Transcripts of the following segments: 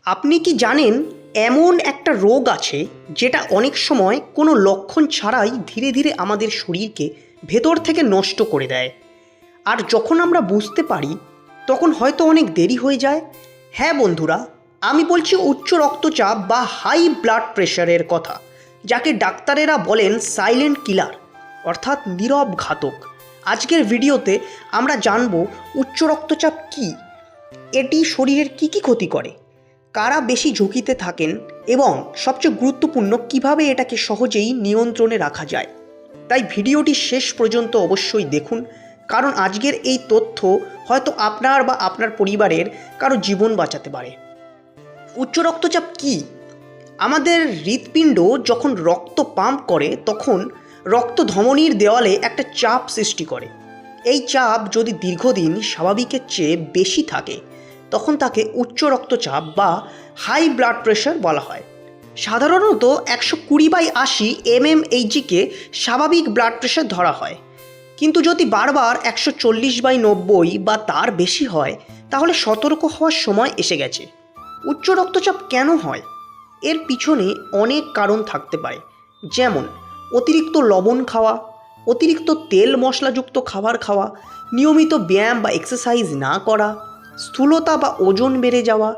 আপনি কি জানেন এমন একটা রোগ আছে যেটা অনেক সময় কোনো লক্ষণ ছাড়াই ধীরে ধীরে আমাদের শরীরকে ভেতর থেকে নষ্ট করে দেয়। আর যখন আমরা বুঝতে পারি তখন হয়তো অনেক দেরি হয়ে যায়। হ্যাঁ বন্ধুরা, আমি বলছি উচ্চ রক্তচাপ বা হাই ব্লাড প্রেশারের কথা, যাকে ডাক্তারেরা বলেন সাইলেন্ট কিলার, অর্থাৎ নীরব ঘাতক। আজকের ভিডিওতে আমরা জানব উচ্চ রক্তচাপ কী, এটি শরীরের কী কী ক্ষতি করে, কারা বেশি ঝুঁকিতে থাকেন এবং সবচেয়ে গুরুত্বপূর্ণ কিভাবে এটাকে সহজেই নিয়ন্ত্রণে রাখা যায়। তাই ভিডিওটি শেষ পর্যন্ত অবশ্যই দেখুন, কারণ আজকের এই তথ্য হয়তো আপনার বা আপনার পরিবারের কারো জীবন বাঁচাতে পারে। উচ্চ রক্তচাপ কী? আমাদের হৃৎপিণ্ড যখন রক্ত পাম্প করে তখন রক্ত ধমনীর দেওয়ালে একটা চাপ সৃষ্টি করে। এই চাপ যদি দীর্ঘদিন স্বাভাবিকের চেয়ে বেশি থাকে তখন তাকে উচ্চ রক্তচাপ বা হাই ব্লাড প্রেশার বলা হয়। সাধারণত 120/80 mmHg-কে স্বাভাবিক ব্লাড প্রেশার ধরা হয়, কিন্তু যদি বারবার 140/90 বা তার বেশি হয় তাহলে সতর্ক হওয়ার সময় এসে গেছে। উচ্চ রক্তচাপ কেন হয়? এর পিছনে অনেক কারণ থাকতে পারে, যেমন অতিরিক্ত লবণ খাওয়া, অতিরিক্ত তেল মশলাযুক্ত খাবার খাওয়া, নিয়মিত ব্যায়াম বা এক্সারসাইজ না করা, স্থূলতা বা ওজন বেড়ে যাওয়া,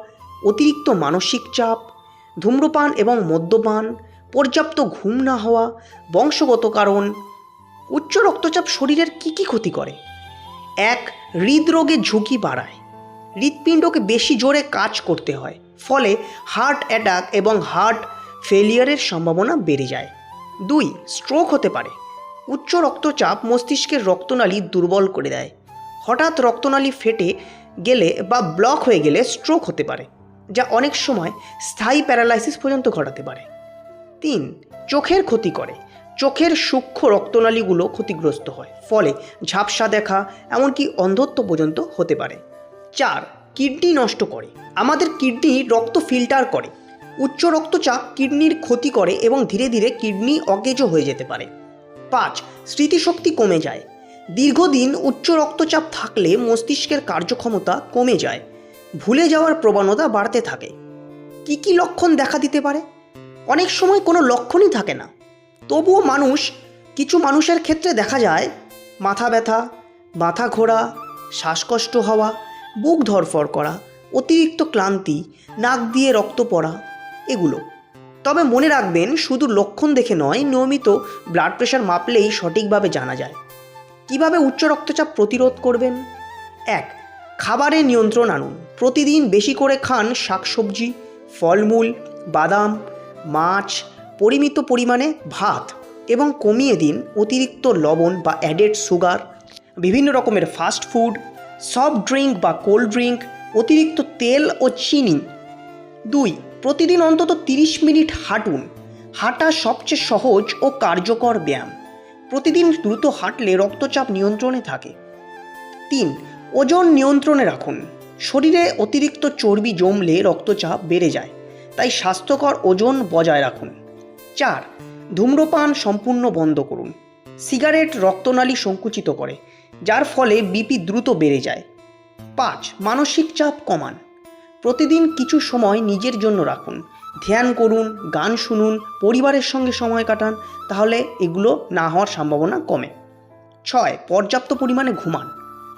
অতিরিক্ত মানসিক চাপ, ধূম্রপান এবং মদ্যপান, পর্যাপ্ত ঘুম না হওয়া, বংশগত কারণ। উচ্চ রক্তচাপ শরীরের কী কী ক্ষতি করে? 1. হৃদরোগের ঝুঁকি বাড়ায়। হৃৎপিণ্ডকে বেশি জোরে কাজ করতে হয়, ফলে হার্ট অ্যাটাক এবং হার্ট ফেলিয়ারের সম্ভাবনা বেড়ে যায়। 2. স্ট্রোক হতে পারে। উচ্চ রক্তচাপ মস্তিষ্কের রক্তনালী দুর্বল করে দেয়। হঠাৎ রক্তনালী ফেটে গেলে বা ব্লক হয়ে গেলে স্ট্রোক হতে পারে, যা অনেক সময় স্থায়ী প্যারালাইসিস পর্যন্ত ঘটাতে পারে। 3. চোখের ক্ষতি করে। চোখের সূক্ষ্ম রক্তনালীগুলো ক্ষতিগ্রস্ত হয়, ফলে ঝাপসা দেখা, এমনকি অন্ধত্ব পর্যন্ত হতে পারে। 4. কিডনি নষ্ট করে। আমাদের কিডনি রক্ত ফিল্টার করে। উচ্চ রক্তচাপ কিডনির ক্ষতি করে এবং ধীরে ধীরে কিডনি অকেজো হয়ে যেতে পারে। 5. স্মৃতিশক্তি কমে যায়। দীর্ঘদিন উচ্চ রক্তচাপ থাকলে মস্তিষ্কের কার্যক্ষমতা কমে যায়, ভুলে যাওয়ার প্রবণতা বাড়তে থাকে। কি কি লক্ষণ দেখা দিতে পারে? অনেক সময় কোনো লক্ষণই থাকে না, তবুও কিছু মানুষের ক্ষেত্রে দেখা যায় মাথা ব্যথা, মাথা ঘোরা, শ্বাসকষ্ট হওয়া, বুক ধড়ফড় করা, অতিরিক্ত ক্লান্তি, নাক দিয়ে রক্ত পড়া, এগুলো। তবে মনে রাখবেন, শুধু লক্ষণ দেখে নয়, নিয়মিত ব্লাড প্রেশার মাপলেই সঠিকভাবে জানা যায়। কিভাবে উচ্চ রক্তচাপ প্রতিরোধ করবেন? 1. খাবারে নিয়ন্ত্রণ আনুন। প্রতিদিন বেশি করে খান শাকসবজি, ফলমূল, বাদাম, মাছ, পরিমিত পরিমাণে ভাত এবং কমিয়ে দিন অতিরিক্ত লবণ বা অ্যাডেড সুগার, বিভিন্ন রকমের ফাস্ট ফুড, সফট ড্রিঙ্ক বা কোল্ড ড্রিঙ্ক, অতিরিক্ত তেল ও চিনি। 2. প্রতিদিন অন্তত 30 মিনিট হাঁটুন। হাঁটা সবচেয়ে সহজ ও কার্যকর ব্যায়াম। প্রতিদিন দ্রুত হাঁটলে রক্তচাপ নিয়ন্ত্রণে থাকে। 3. ওজন নিয়ন্ত্রণে রাখুন। শরীরে অতিরিক্ত চর্বি জমলে রক্তচাপ বেড়ে যায়, তাই স্বাস্থ্যকর ওজন বজায় রাখুন। 4. ধূম্রপান সম্পূর্ণ বন্ধ করুন। সিগারেট রক্তনালী সংকুচিত করে, যার ফলে বিপি দ্রুত বেড়ে যায়। 5. মানসিক চাপ কমান। প্রতিদিন কিছু সময় নিজের জন্য রাখুন। ধ্যান করুন, গান শুনুন, পরিবারের সঙ্গে সময় কাটান, তাহলে এগুলো না হওয়ার সম্ভাবনা কমে। 6. পর্যাপ্ত পরিমাণে ঘুমান।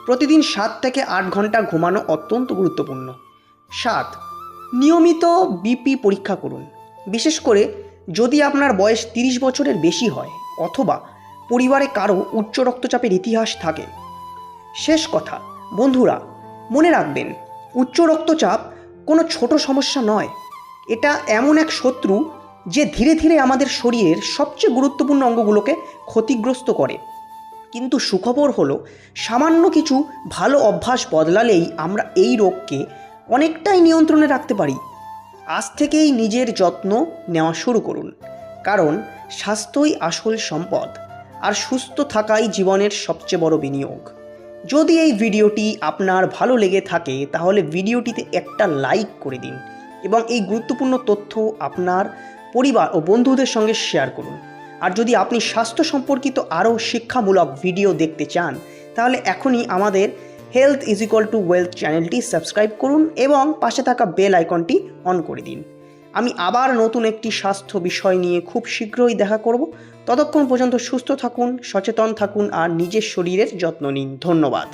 প্রতিদিন 7 থেকে 8 ঘন্টা ঘুমানো অত্যন্ত গুরুত্বপূর্ণ। 7. নিয়মিত বিপি পরীক্ষা করুন, বিশেষ করে যদি আপনার বয়স 30 বছরের বেশি হয় অথবা পরিবারে কারো উচ্চ রক্তচাপের ইতিহাস থাকে। শেষ কথা বন্ধুরা, মনে রাখবেন, উচ্চ রক্তচাপ কোনো ছোট সমস্যা নয়। এটা এমন এক শত্রু যে ধীরে ধীরে আমাদের শরীরের সবচেয়ে গুরুত্বপূর্ণ অঙ্গগুলোকে ক্ষতিগ্রস্ত করে। কিন্তু সুখবর হলো, সামান্য কিছু ভালো অভ্যাস বদলালেই আমরা এই রোগকে অনেকটাই নিয়ন্ত্রণে রাখতে পারি। আজ থেকেই নিজের যত্ন নেওয়া শুরু করুন, কারণ স্বাস্থ্যই আসল সম্পদ, আর সুস্থ থাকাই জীবনের সবচেয়ে বড় বিনিয়োগ। যদি এই ভিডিওটি আপনার ভালো লেগে থাকে তাহলে ভিডিওটিতে একটা লাইক করে দিন এবং এই গুরুত্বপূর্ণ তথ্য আপনার পরিবার ও বন্ধুদের সঙ্গে শেয়ার করুন। আর যদি আপনি স্বাস্থ্য সম্পর্কিত আরও শিক্ষামূলক ভিডিও দেখতে চান তাহলে এখনই আমাদের health is equal to wealth চ্যানেলটি সাবস্ক্রাইব করুন এবং পাশে থাকা বেল আইকনটি অন করে দিন। আমি আবার নতুন একটি স্বাস্থ্য বিষয় নিয়ে খুব শীঘ্রই দেখা করব। ততক্ষণ পর্যন্ত সুস্থ থাকুন, সচেতন থাকুন আর নিজের শরীরের যত্ন নিন। ধন্যবাদ।